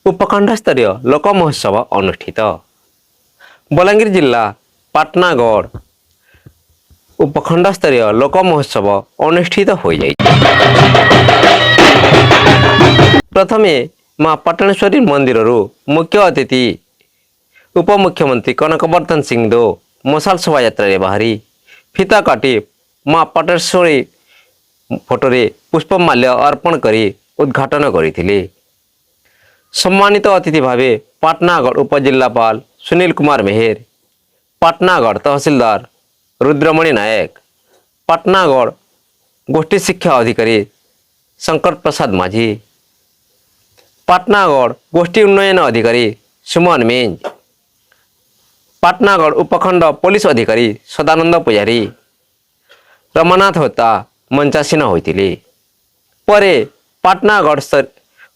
उपखंड स्तरीय लोक महोत्सव अनुष्ठित। बलांगीर जिला पाटनागढ़ उपखंड स्तरीय लोक महोत्सव अनुष्ठित हो जाए। प्रथमे माँ पाटणेश्वरी मंदिर मुख्य अतिथि उपमुख्यमंत्री कनकवर्धन सिंहदेव मशाल शोभा यात्रा बाहरी फिता काटी माँ पाटणेश्वरी फोटोरे पुष्पमाल्य अर्पण करी उद्घाटन करथिले। सम्मानित अतिथि भावे पाटनागढ़ उपजिल्लापाल सुनील कुमार मेहर, पाटनागढ़ तहसीलदार रुद्रमणि नायक, पाटनागढ़ गोष्ठी शिक्षा अधिकारी शंकर प्रसाद माझी, पाटनागढ़ गोष्ठी उन्नयन अधिकारी सुमन मेंज, पाटनागढ़ उपखंड पुलिस अधिकारी सदानंद पुजारी, रमानाथ होता मंचासीन होते। परे पाटनागढ़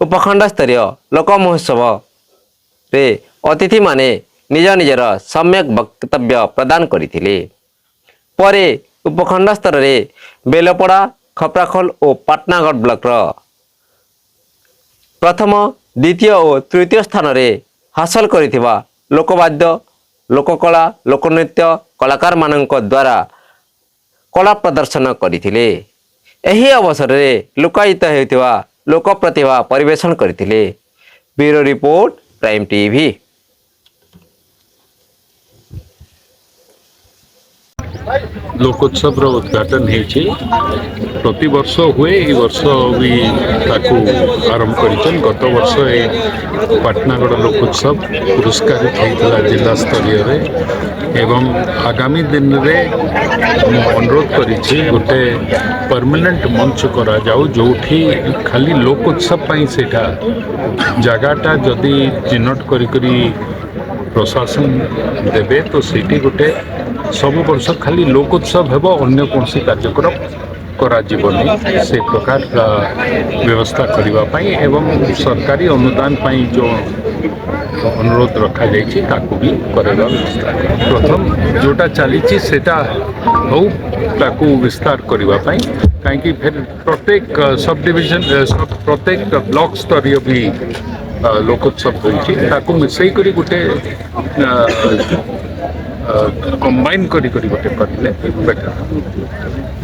उपखंड स्तरीय लोक महोत्सव रे अतिथि माने निज निजर सम्यक वक्तव्य प्रदान करथिले। परे उपखंड स्तर रे बेलपड़ा खपराखोल और पाटनागढ़ ब्लॉक प्रथम द्वितीय और तृतीय स्थान रे हासिल करिथिबा लोकवाद्य लोककला लोकनृत्य कलाकार मानक द्वारा कला प्रदर्शन करथिले। एही अवसर रे लुकायित हेउथिबा लोक प्रतिभा परिवेशन करथिले। Bureau report prime TV. लोकोत्सव उद्घाटन होती प्रति वर्ष हुए ए वर्ष भी ताकू आरंभ कर गत वर्ष पाटनागढ़ लोकोत्सव पुरस्कृत होता जिला स्तरीय एवं आगामी दिन में अनुरोध करी गोटे परमानेंट मंच करा जाऊ जो खाली लोकोत्सव सेठा जगाटा जदि चिन्हट करी प्रशासन देवे तो सीटी गोटे सब वर्ष खाली लोकोत्सव हेब अन्य कौन कार्यक्रम करा से प्रकार व्यवस्था करने एवं सरकारी अनुदान पाई जो अनुरोध रखा जाकू भी करवा व्यवस्था प्रथम जोटा चली सेटा हो ताकू विस्तार करने कहीं फिर प्रत्येक सब डिविजन प्रत्येक ब्लॉक स्तरीय भी लोकोत्सव होती मिसई करी गोटे कंबाइन करी गोटे करले बेटर।